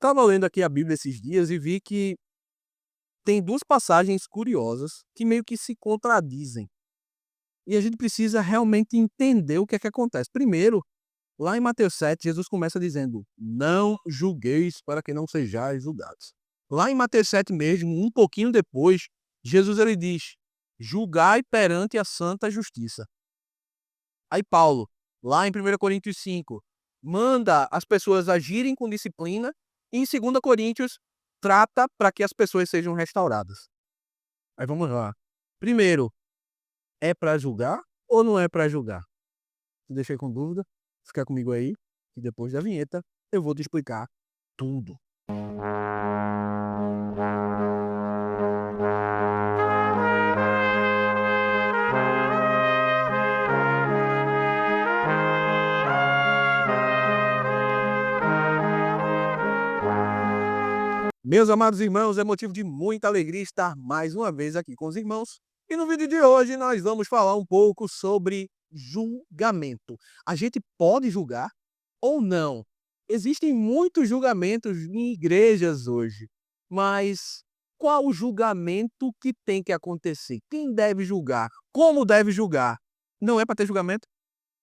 estava lendo aqui a Bíblia esses dias e vi que tem duas passagens curiosas que meio que se contradizem. E a gente precisa realmente entender o que é que acontece. Primeiro, lá em Mateus 7, Jesus começa dizendo: "Não julgueis para que não sejais julgados". Lá em Mateus 7 mesmo, um pouquinho depois, Jesus ele diz: "Julgai perante a santa justiça". Aí Paulo, lá em 1 Coríntios 5, manda as pessoas agirem com disciplina, e em 2 Coríntios trata para que as pessoas sejam restauradas. Aí vamos lá. Primeiro, é para julgar ou não é para julgar? Te deixei com dúvida? Fica comigo aí, e depois da vinheta eu vou te explicar tudo. Meus amados irmãos, é motivo de muita alegria estar mais uma vez aqui com os irmãos. E no vídeo de hoje nós vamos falar um pouco sobre julgamento. A gente pode julgar ou não? Existem muitos julgamentos em igrejas hoje, mas qual o julgamento que tem que acontecer? Quem deve julgar? Como deve julgar? Não é para ter julgamento?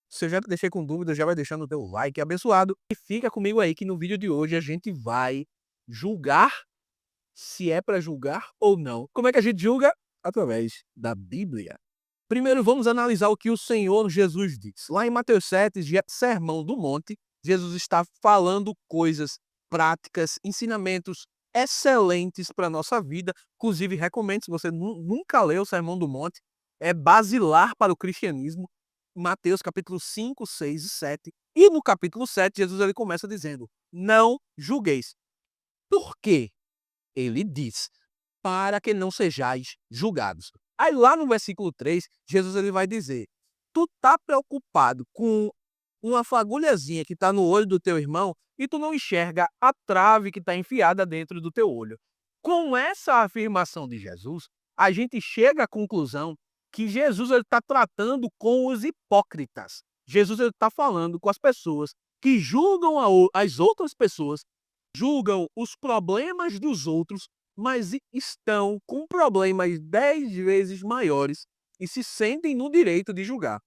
Se eu já te deixei com dúvida, já vai deixando o teu like abençoado e fica comigo aí que no vídeo de hoje a gente vai julgar se é para julgar ou não. Como é que a gente julga? Através da Bíblia. Primeiro vamos analisar o que o Senhor Jesus diz. Lá em Mateus 7, Sermão do Monte, Jesus está falando coisas práticas, ensinamentos excelentes para a nossa vida. Inclusive, recomendo, se você nunca leu o Sermão do Monte, é basilar para o cristianismo. Mateus capítulo 5, 6 e 7. E no capítulo 7, Jesus ele começa dizendo: não julgueis. Por quê? Ele diz: para que não sejais julgados. Aí lá no versículo 3, Jesus ele vai dizer: tu tá preocupado com uma fagulhazinha que está no olho do teu irmão e tu não enxerga a trave que está enfiada dentro do teu olho. Com essa afirmação de Jesus, a gente chega à conclusão que Jesus está tratando com os hipócritas. Jesus está falando com as pessoas que julgam as outras pessoas, julgam os problemas dos outros, mas estão com problemas 10 vezes maiores e se sentem no direito de julgar.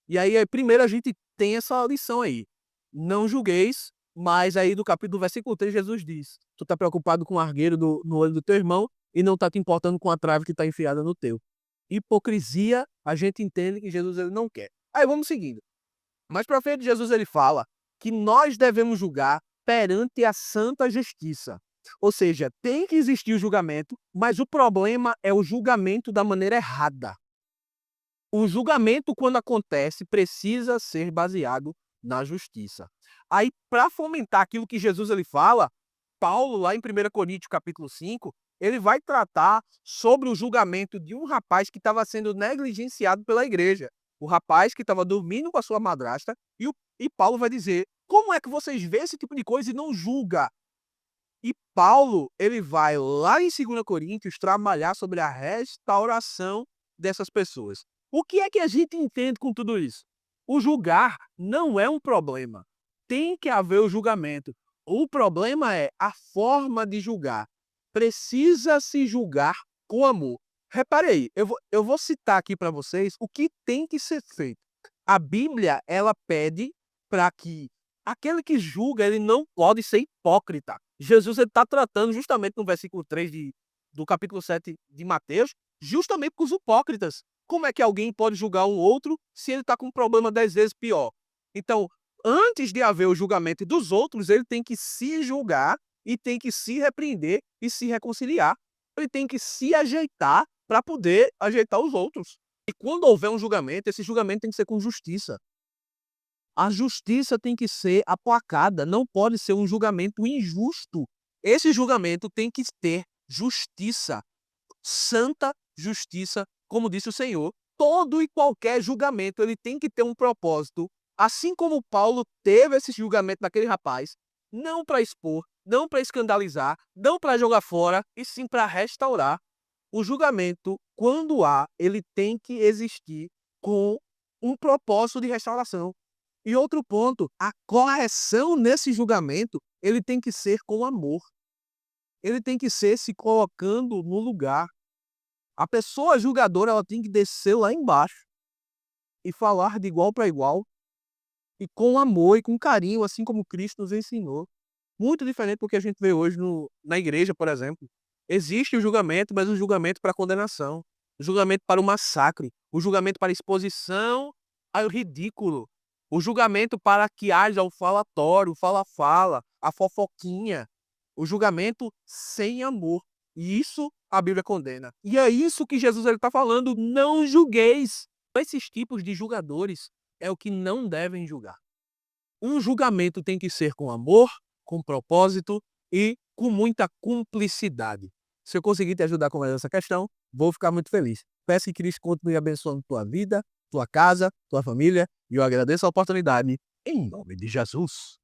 E aí, primeiro a gente tem essa lição aí. Não julgueis, mas aí do versículo 3, Jesus diz: tu tá preocupado com o argueiro no olho do teu irmão e não tá te importando com a trave que tá enfiada no teu. Hipocrisia, a gente entende que Jesus ele não quer. Aí vamos seguindo. Mais pra frente, Jesus ele fala que nós devemos julgar perante a santa justiça. Ou seja, tem que existir o julgamento, mas o problema é o julgamento da maneira errada. O julgamento, quando acontece, precisa ser baseado na justiça. Aí, para fomentar aquilo que Jesus ele fala, Paulo, lá em 1 Coríntios capítulo 5, ele vai tratar sobre o julgamento de um rapaz que estava sendo negligenciado pela igreja. O rapaz que estava dormindo com a sua madrasta, e Paulo vai dizer: como é que vocês veem esse tipo de coisa e não julga? E Paulo, ele vai lá em 2 Coríntios trabalhar sobre a restauração dessas pessoas. O que é que a gente entende com tudo isso? O julgar não é um problema. Tem que haver o julgamento. O problema é a forma de julgar. Precisa se julgar com amor. Repare aí, eu vou citar aqui para vocês o que tem que ser feito. A Bíblia, ela pede para que aquele que julga, ele não pode ser hipócrita. Jesus está tratando justamente no versículo 3 do capítulo 7 de Mateus, justamente com os hipócritas. Como é que alguém pode julgar um outro se ele está com um problema 10 vezes pior? Então, antes de haver o julgamento dos outros, ele tem que se julgar e tem que se repreender e se reconciliar. Ele tem que se ajeitar para poder ajeitar os outros. E quando houver um julgamento, esse julgamento tem que ser com justiça. A justiça tem que ser aplacada, não pode ser um julgamento injusto. Esse julgamento tem que ter justiça, santa justiça, como disse o Senhor. Todo e qualquer julgamento, ele tem que ter um propósito, assim como Paulo teve esse julgamento daquele rapaz, não para expor, não para escandalizar, não para jogar fora, e sim para restaurar. O julgamento, quando há, ele tem que existir com um propósito de restauração. E outro ponto, a correção nesse julgamento, ele tem que ser com amor. Ele tem que ser se colocando no lugar. A pessoa julgadora, ela tem que descer lá embaixo e falar de igual para igual, e com amor e com carinho, assim como Cristo nos ensinou. Muito diferente do que a gente vê hoje na igreja, por exemplo. Existe o julgamento, mas o julgamento para condenação, o julgamento para o massacre, o julgamento para exposição ao ridículo, o julgamento para que haja o falatório, o fala-fala, a fofoquinha, o julgamento sem amor. E isso a Bíblia condena. E é isso que Jesus está falando, não julgueis. Esses tipos de julgadores é o que não devem julgar. Um julgamento tem que ser com amor, com propósito e com muita cumplicidade. Se eu conseguir te ajudar com essa questão, vou ficar muito feliz. Peço que Cristo continue abençoando tua vida, tua casa, tua família, e eu agradeço a oportunidade, em nome de Jesus.